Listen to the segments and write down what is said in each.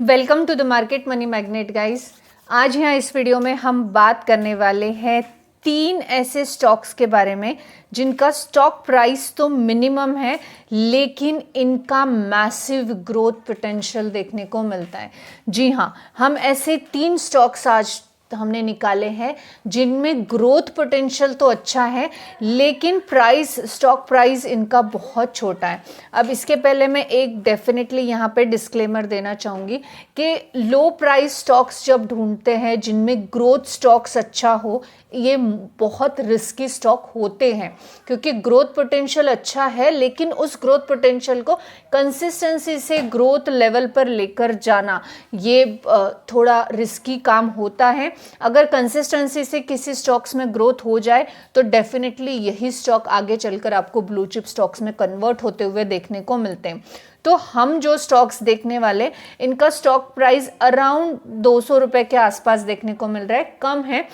Welcome to the market money magnet guys. आज यहाँ इस वीडियो में हम बात करने वाले हैं 3 ऐसे स्टॉक्स के बारे में जिनका स्टॉक प्राइस तो मिनिमम है लेकिन इनका मैसिव ग्रोथ पोटेंशियल देखने को मिलता है। जी हाँ, हम ऐसे 3 स्टॉक्स आज हमने निकाले हैं जिनमें ग्रोथ पोटेंशियल तो अच्छा है लेकिन स्टॉक प्राइस इनका बहुत छोटा है। अब इसके पहले मैं एक डेफिनेटली यहाँ पे डिस्क्लेमर देना चाहूँगी कि लो प्राइस स्टॉक्स जब ढूंढते हैं जिनमें ग्रोथ स्टॉक्स अच्छा हो, ये बहुत रिस्की स्टॉक होते हैं क्योंकि ग्रोथ पोटेंशियल अच्छा है लेकिन उस ग्रोथ पोटेंशियल को कंसिस्टेंसी से ग्रोथ लेवल पर लेकर जाना ये थोड़ा रिस्की काम होता है। अगर कंसिस्टेंसी से किसी स्टॉक्स में ग्रोथ हो जाए तो डेफिनेटली यही स्टॉक आगे चलकर आपको ब्लू चिप स्टॉक्स में कन्वर्ट होते हुए देखने को मिलते हैं। तो हम जो स्टॉक्स देखने वाले, इनका स्टॉक प्राइस अराउंड 200 रुपए के आसपास देखने को मिल रहा है, कम है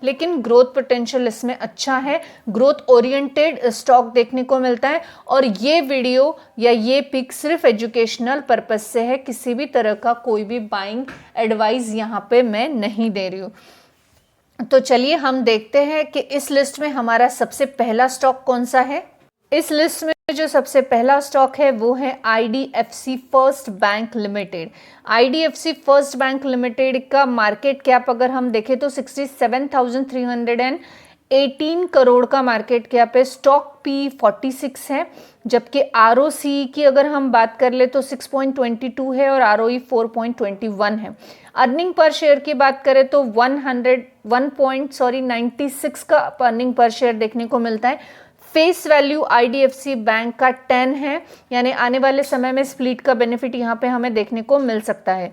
लेकिन ग्रोथ पोटेंशियल इसमें अच्छा है। ग्रोथ ओरिएंटेड स्टॉक देखने को मिलता है और ये वीडियो या ये पिक सिर्फ एजुकेशनल पर्पस से है, किसी भी तरह का कोई भी बाइंग एडवाइस यहाँ पे मैं नहीं दे रही हूँ। तो चलिए हम देखते हैं कि इस लिस्ट में हमारा सबसे पहला स्टॉक कौन सा है। इस लिस्ट में जो सबसे पहला स्टॉक है वो है IDFC first bank limited. IDFC first bank limited का मार्केट कैप अगर हम देखें तो 67,318 करोड़ का मार्केट कैप है। स्टॉक पी 46 है, जबकि ROCE की अगर हम बात कर ले तो 6.22 है और ROE 4.21 है। अर्निंग पर शेयर की बात करें तो 96 का अर्निंग पर शेयर देखने को मिलता है। फेस वैल्यू IDFC बैंक का 10 है, यानी आने वाले समय में स्प्लिट का बेनिफिट यहाँ पे हमें देखने को मिल सकता है।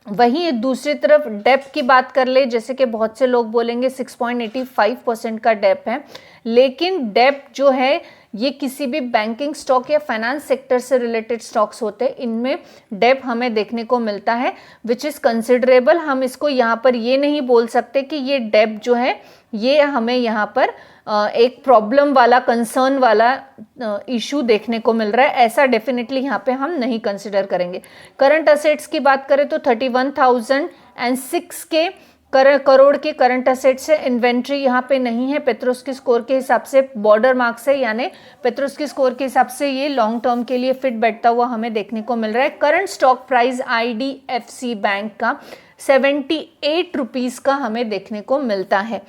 वहीं दूसरी तरफ डेप की बात कर ले, जैसे कि बहुत से लोग बोलेंगे 6.85% का डेप है, लेकिन डेप जो है ये किसी भी बैंकिंग स्टॉक या फाइनेंस सेक्टर से रिलेटेड स्टॉक्स होते हैं, इनमें डेप हमें देखने को मिलता है विच इज़ कंसिडरेबल। हम इसको यहाँ पर ये नहीं बोल सकते कि ये डेप जो है ये हमें यहाँ पर एक प्रॉब्लम वाला, कंसर्न वाला इशू देखने को मिल रहा है, ऐसा डेफिनेटली यहाँ पे हम नहीं कंसिडर करेंगे। करंट असेट्स की बात करें तो 31,006 करोड़ के करंट असेट्स है। इन्वेंट्री यहाँ पे नहीं है, पेट्रोस्की स्कोर के हिसाब से बॉर्डर मार्क्स है, यानी पेट्रोस्की स्कोर के हिसाब से ये लॉन्ग टर्म के लिए फिट बैठता हुआ हमें देखने को मिल रहा है। Current stock price IDFC bank का 78 रुपीज़ का हमें देखने को मिलता है।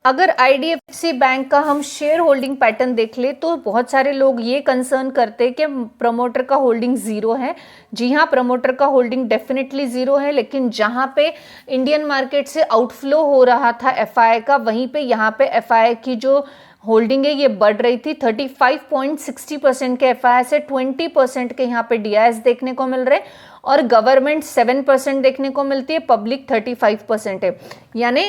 अगर IDFC बैंक का हम शेयर होल्डिंग पैटर्न देख ले तो बहुत सारे लोग ये कंसर्न करते हैं कि प्रमोटर का होल्डिंग ज़ीरो है। जी हाँ, प्रमोटर का होल्डिंग डेफिनेटली ज़ीरो है, लेकिन जहाँ पे इंडियन मार्केट से आउटफ्लो हो रहा था FII का, वहीं पे यहाँ पे FII की जो होल्डिंग है ये बढ़ रही थी। 35.60% के FII से 20% के यहाँ पे DIS देखने को मिल रहे और गवर्नमेंट 7% देखने को मिलती है, पब्लिक 35% है, यानी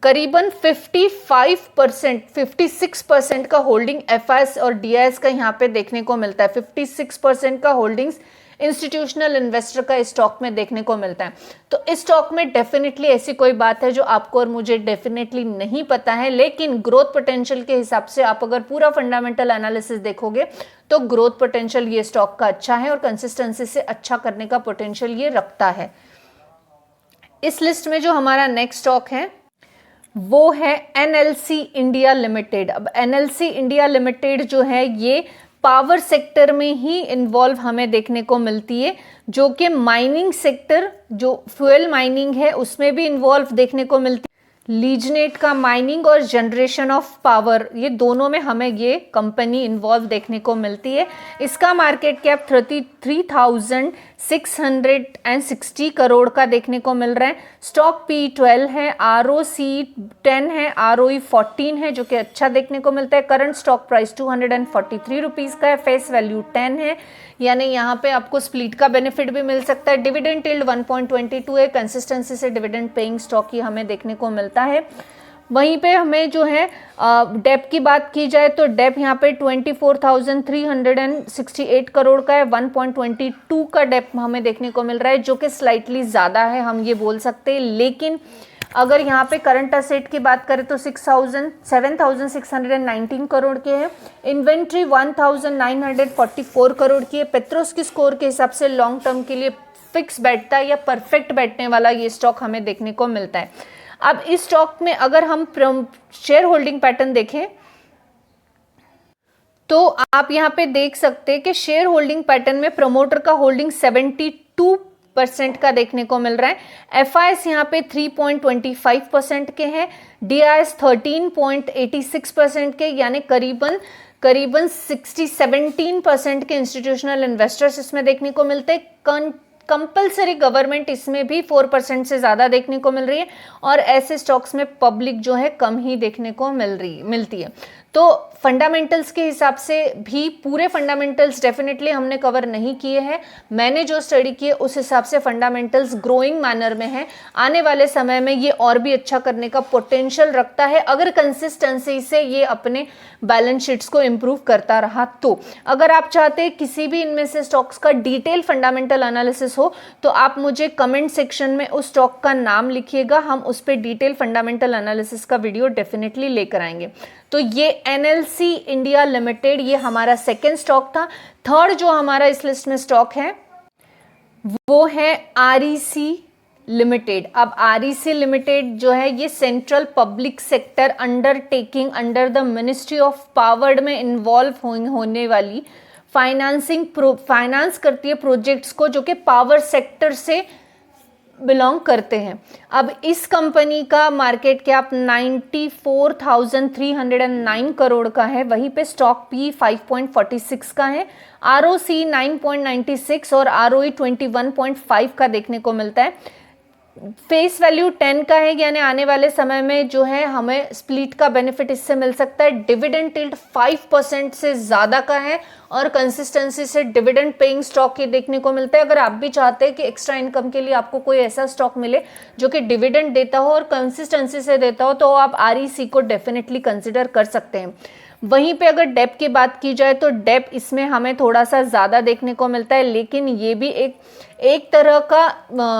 करीबन 56% का होल्डिंग FII और DIS का यहाँ पे देखने को मिलता है। 56% का होल्डिंग्स इंस्टीट्यूशनल इन्वेस्टर का स्टॉक में देखने को मिलता है। तो इस स्टॉक में डेफिनेटली ऐसी कोई बात है जो आपको और मुझे डेफिनेटली नहीं पता है, लेकिन ग्रोथ पोटेंशियल के हिसाब से आप अगर पूरा फंडामेंटल एनालिसिस देखोगे तो ग्रोथ पोटेंशियल ये स्टॉक का अच्छा है और कंसिस्टेंसी से अच्छा करने का पोटेंशियल ये रखता है। इस लिस्ट में जो हमारा नेक्स्ट स्टॉक है वो है NLC इंडिया लिमिटेड। अब NLC इंडिया लिमिटेड जो है ये पावर सेक्टर में ही इन्वॉल्व हमें देखने को मिलती है, जो कि माइनिंग सेक्टर, जो फ्यूल माइनिंग है उसमें भी इन्वॉल्व देखने को मिलती है। लीजनेट का माइनिंग और जनरेशन ऑफ पावर, ये दोनों में हमें ये कंपनी इन्वॉल्व देखने को मिलती है। इसका मार्केट कैप 33,660 करोड़ का देखने को मिल रहा है। स्टॉक P12 है, ROCE 10 है, ROE 14 है, जो कि अच्छा देखने को मिलता है। करंट स्टॉक प्राइस 243 रुपीज़ का है, फेस वैल्यू 10 है, यानी यहाँ पे आपको स्प्लिट का बेनिफिट भी मिल सकता है। डिविडेंड यील्ड 1.22 है, कंसिस्टेंसी से डिविडेंड पेइंग स्टॉक ही हमें देखने को मिलता है। वहीं पे हमें जो है डेप की बात की जाए तो डेप यहाँ पे 24,368 करोड़ का है। 1.22 का डेप हमें देखने को मिल रहा है, जो कि स्लाइटली ज़्यादा है, हम ये बोल सकते हैं। लेकिन अगर यहाँ पे करंट असेट की बात करें तो 7,619 करोड़ के है। इन्वेंट्री 1,944 करोड़ की है। पेट्रोस्की स्कोर के हिसाब से लॉन्ग टर्म के लिए फिक्स बैठता है या परफेक्ट बैठने वाला ये स्टॉक हमें देखने को मिलता है। अब इस स्टॉक में अगर हम शेयर होल्डिंग पैटर्न देखें तो आप यहाँ पे देख सकते हैं कि शेयर होल्डिंग पैटर्न में प्रमोटर का होल्डिंग 72% का देखने को मिल रहा है। एफआईएस यहाँ पे 3.25% के हैं, डीआईएस 13.86% के, यानी करीबन 17% के इंस्टीट्यूशनल इन्वेस्टर्स इसमें देखने को मिलते हैं। कंपल्सरी गवर्नमेंट इसमें भी 4% से ज़्यादा देखने को मिल रही है और ऐसे स्टॉक्स में पब्लिक जो है कम ही देखने को मिलती है। तो फंडामेंटल्स के हिसाब से भी पूरे फंडामेंटल्स डेफिनेटली हमने कवर नहीं किए हैं। मैंने जो स्टडी किए उस हिसाब से फंडामेंटल्स ग्रोइंग मैनर में है। आने वाले समय में ये और भी अच्छा करने का पोटेंशियल रखता है अगर कंसिस्टेंसी से ये अपने बैलेंस शीट्स को इम्प्रूव करता रहा तो। अगर आप चाहते हैं किसी भी इनमें से स्टॉक्स का डिटेल फंडामेंटल एनालिसिस हो तो आप मुझे कमेंट सेक्शन में उस स्टॉक का नाम लिखिएगा, हम उस पर डिटेल फंडामेंटल एनालिसिस का वीडियो डेफिनेटली लेकर आएंगे। तो ये एनएलसी इंडिया लिमिटेड ये हमारा सेकेंड स्टॉक था। थर्ड जो हमारा इस लिस्ट में स्टॉक है वो है आरईसी लिमिटेड। अब आरईसी लिमिटेड जो है ये central public sector undertaking under the ministry of power में इन्वॉल्व होने वाली फाइनेंस करती है प्रोजेक्ट्स को जो कि पावर सेक्टर से बिलोंग करते हैं। अब इस कंपनी का मार्केट कैप 94,309 करोड़ का है, वहीं पे स्टॉक पी 5.46 का है, आरओसी 9.96 और आरओई 21.5 का देखने को मिलता है। फेस वैल्यू 10 का है, यानी आने वाले समय में जो है हमें स्प्लिट का बेनिफिट इससे मिल सकता है। डिविडेंड टिल्ड 5% से ज़्यादा का है और कंसिस्टेंसी से डिविडेंड पेइंग स्टॉक ये देखने को मिलता है। अगर आप भी चाहते हैं कि एक्स्ट्रा इनकम के लिए आपको कोई ऐसा स्टॉक मिले जो कि डिविडेंड देता हो और कंसिस्टेंसी से देता हो तो आप आरईसी को डेफिनेटली कंसिडर कर सकते हैं। वहीं पे अगर डेप की बात की जाए तो डेप इसमें हमें थोड़ा सा ज़्यादा देखने को मिलता है, लेकिन ये भी एक तरह का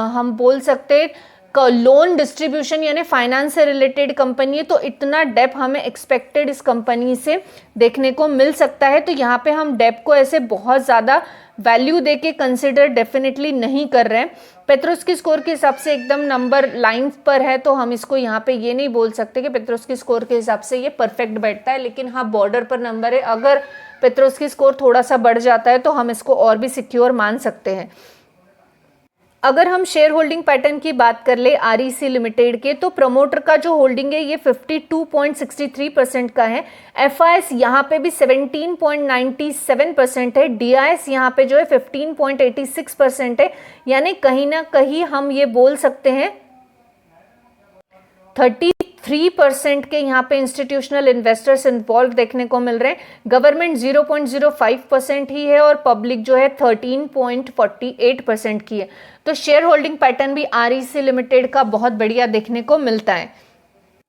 हम बोल सकते हैं लोन डिस्ट्रीब्यूशन यानी फाइनेंस से रिलेटेड कंपनी है, तो इतना डेप हमें एक्सपेक्टेड इस कंपनी से देखने को मिल सकता है। तो यहाँ पे हम डेप को ऐसे बहुत ज़्यादा वैल्यू देके कंसिडर डेफिनेटली नहीं कर रहे हैं। पेट्रोस्की स्कोर के हिसाब से एकदम नंबर लाइन पर है, तो हम इसको यहाँ पे ये नहीं बोल सकते कि पेट्रोस्की स्कोर के हिसाब से ये परफेक्ट बैठता है, लेकिन हाँ बॉर्डर पर नंबर है। अगर पेट्रोस्की स्कोर थोड़ा सा बढ़ जाता है तो हम इसको और भी सिक्योर मान सकते हैं। अगर हम शेयर होल्डिंग पैटर्न की बात कर ले आरईसी लिमिटेड के, तो प्रमोटर का जो होल्डिंग है ये 52.63% का है। एफआईएस यहाँ पे भी 17.97% है, डीआईएस यहाँ पे जो है 15.86% है, यानी कहीं ना कहीं हम ये बोल सकते हैं 33% के यहाँ पे इंस्टीट्यूशनल इन्वेस्टर्स इन्वॉल्व देखने को मिल रहे हैं। गवर्नमेंट 0.05% ही है और पब्लिक जो है 13.48% की है। तो शेयर होल्डिंग पैटर्न भी आरईसी लिमिटेड का बहुत बढ़िया देखने को मिलता है।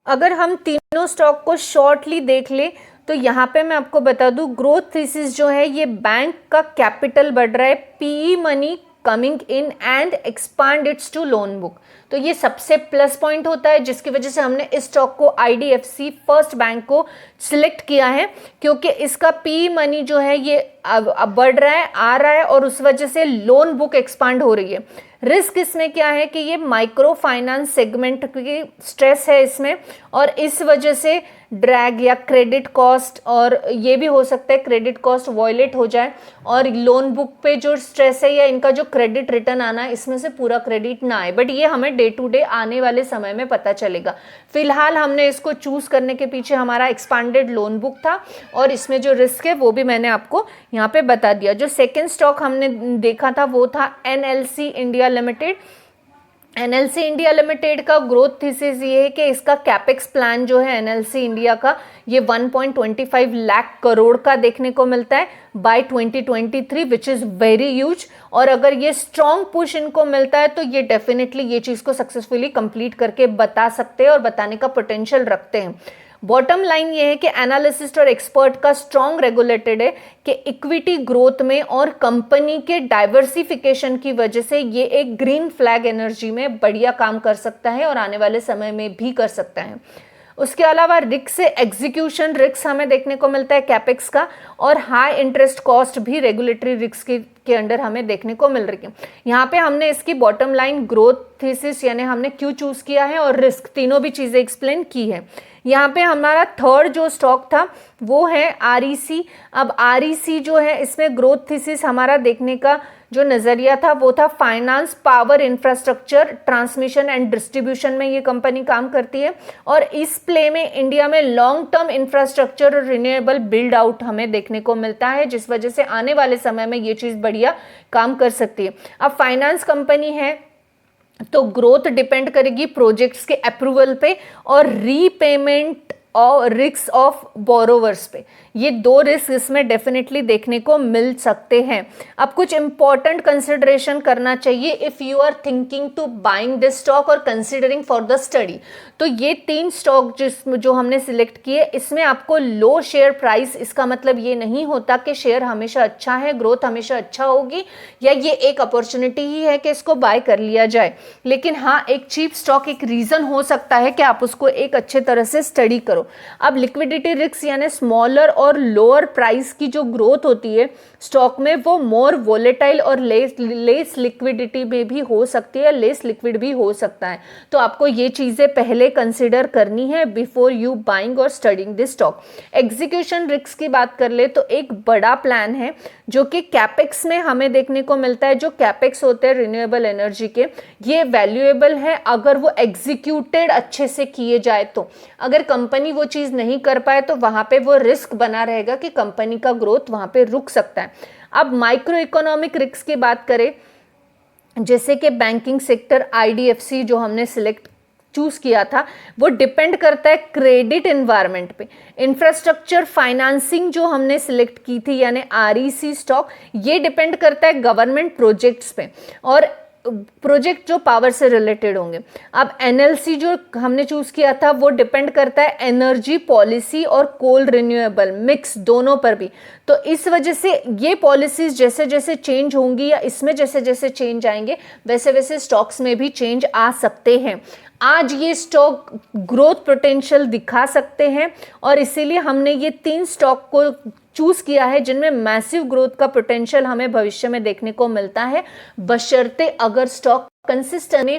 अगर हम तीनों स्टॉक को शॉर्टली देख ले तो यहाँ पे मैं आपको बता दूं ग्रोथ थीसिस जो है ये बैंक का कैपिटल बढ़ रहा है, PE money coming in and expand its to loan book, तो ये सबसे प्लस पॉइंट होता है जिसकी वजह से हमने इस स्टॉक को आईडीएफसी फर्स्ट बैंक को सिलेक्ट किया है, क्योंकि इसका पी मनी जो है ये अब बढ़ रहा है, आ रहा है और उस वजह से लोन बुक एक्सपांड हो रही है। रिस्क इसमें क्या है कि ये माइक्रो फाइनेंस सेगमेंट की स्ट्रेस है इसमें, और इस वजह से ड्रैग या क्रेडिट कॉस्ट, और ये भी हो सकता है क्रेडिट कॉस्ट वॉयलेट हो जाए और लोन बुक पे जो स्ट्रेस है या इनका जो क्रेडिट रिटर्न आना है इसमें से पूरा क्रेडिट ना आए, बट ये हमें डे टू डे आने वाले समय में पता चलेगा। फिलहाल हमने इसको चूज करने के पीछे हमारा एक्सपांडेड लोन बुक था और इसमें जो रिस्क है वो भी मैंने आपको यहाँ पे बता दिया। जो सेकेंड स्टॉक हमने देखा था वो था NLC India limited. NLC India limited का ग्रोथ थीसिस ये है कि इसका कैपेक्स प्लान जो है एनएलसी इंडिया का ये 1.25 लाख करोड़ का देखने को मिलता है by 2023, which is very huge. और अगर ये स्ट्रॉन्ग पुश इनको मिलता है तो ये डेफिनेटली ये चीज़ को सक्सेसफुली कंप्लीट करके बता सकते हैं और बताने का पोटेंशियल रखते हैं। बॉटम लाइन ये है कि एनालिसिस्ट और एक्सपर्ट का स्ट्रॉन्ग रेगुलेटेड है कि इक्विटी ग्रोथ में और कंपनी के डाइवर्सिफिकेशन की वजह से ये एक ग्रीन फ्लैग एनर्जी में बढ़िया काम कर सकता है और आने वाले समय में भी कर सकता है। उसके अलावा रिस्क से एग्जीक्यूशन रिस्क हमें देखने को मिलता है कैपेक्स का, और हाई इंटरेस्ट कॉस्ट भी रेगुलेटरी रिस्क के अंडर हमें देखने को मिल रही है। यहाँ पे हमने इसकी बॉटम लाइन, ग्रोथ थीसिस यानी हमने क्यों चूज किया है, और रिस्क, तीनों भी चीजें एक्सप्लेन की है। यहाँ पे हमारा थर्ड जो स्टॉक था वो है REC। अब REC जो है, इसमें ग्रोथ थीसिस हमारा देखने का जो नजरिया था वो था finance, power, infrastructure, transmission and distribution में ये कंपनी काम करती है, और इस प्ले में इंडिया में लॉन्ग टर्म इंफ्रास्ट्रक्चर और रिन्यूएबल बिल्ड आउट हमें देखने को मिलता है, जिस वजह से आने वाले समय में ये चीज बढ़िया काम कर सकती है। अब फाइनेंस कंपनी है तो ग्रोथ डिपेंड करेगी प्रोजेक्ट्स के अप्रूवल पे और रीपेमेंट और रिस्क ऑफ बोरोवर्स पे। ये दो रिस्क इसमें डेफिनेटली देखने को मिल सकते हैं। अब कुछ इंपॉर्टेंट कंसिडरेशन करना चाहिए if you are thinking to buying this stock और कंसिडरिंग फॉर द स्टडी। तो ये 3 स्टॉक जो हमने सिलेक्ट किए, इसमें आपको लो शेयर प्राइस, इसका मतलब ये नहीं होता कि शेयर हमेशा अच्छा है, ग्रोथ हमेशा अच्छा होगी, या ये एक अपॉर्चुनिटी ही है कि इसको बाय कर लिया जाए। लेकिन हाँ, एक चीप स्टॉक एक रीजन हो सकता है कि आप उसको एक अच्छे तरह से स्टडी करो। अब लिक्विडिटी रिस्क यानी स्मॉलर और लोअर प्राइस की जो ग्रोथ होती है स्टॉक में, वो मोर वोलेटाइल और लेस लिक्विडिटी में भी हो सकती है, लेस लिक्विड भी हो सकता है। तो आपको ये चीजें पहले कंसिडर करनी है बिफोर यू बाइंग और studying this stock. Execution risk की बात कर ले तो एक बड़ा प्लान है जो कि कैपेक्स में हमें देखने को मिलता है। जो कैपेक्स होते हैं रिन्यूएबल एनर्जी के, ये वैल्यूएबल है अगर वो एग्जीक्यूटेड अच्छे से किए जाए तो। अगर कंपनी वो चीज नहीं कर पाए तो वहां पे वो रिस्क बना रहेगा कि कंपनी का ग्रोथ वहां पे रुक सकता है। अब माइक्रो इकोनॉमिक रिस्क की बात करें, जैसे कि बैंकिंग सेक्टर, IDFC जो हमने चूज किया था, वो डिपेंड करता है क्रेडिट एनवायरनमेंट पे। इंफ्रास्ट्रक्चर फाइनेंसिंग जो हमने सिलेक्ट की थी यानी REC स्टॉक, ये डिपेंड करता है गवर्नमेंट प्रोजेक्ट्स पे, और प्रोजेक्ट जो पावर से रिलेटेड होंगे। अब NLC जो हमने चूज किया था वो डिपेंड करता है एनर्जी पॉलिसी और कोल रिन्यूएबल मिक्स दोनों पर भी। तो इस वजह से ये पॉलिसीज जैसे जैसे चेंज होंगी या इसमें जैसे जैसे चेंज आएंगे वैसे वैसे स्टॉक्स में भी चेंज आ सकते हैं। आज ये स्टॉक ग्रोथ पोटेंशियल दिखा सकते हैं और इसीलिए हमने ये 3 स्टॉक को चूज किया है जिनमें मैसिव ग्रोथ का पोटेंशियल हमें भविष्य में देखने को मिलता है, बशर्ते अगर स्टॉक कंसिस्टेंटली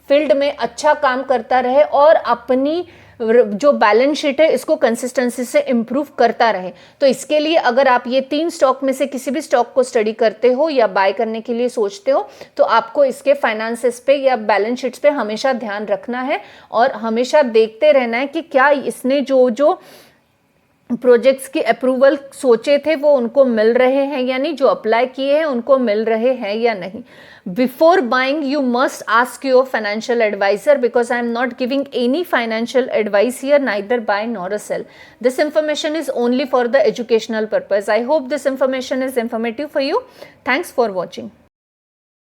फील्ड में अच्छा काम करता रहे और अपनी जो बैलेंस शीट है इसको कंसिस्टेंसी से इम्प्रूव करता रहे। तो इसके लिए अगर आप ये 3 स्टॉक में से किसी भी स्टॉक को स्टडी करते हो या बाय करने के लिए सोचते हो तो आपको इसके फाइनेंसेस पे या बैलेंस शीट्स पे हमेशा ध्यान रखना है और हमेशा देखते रहना है कि क्या इसने जो प्रोजेक्ट्स की अप्रूवल सोचे थे वो उनको मिल रहे हैं या नहीं, जो अप्लाई किए हैं उनको मिल रहे हैं या नहीं। Before buying you must ask your financial advisor because I am not giving any financial advice here, neither buy nor a sale. This information is only for the educational purpose. I hope this information is informative for you. Thanks for watching.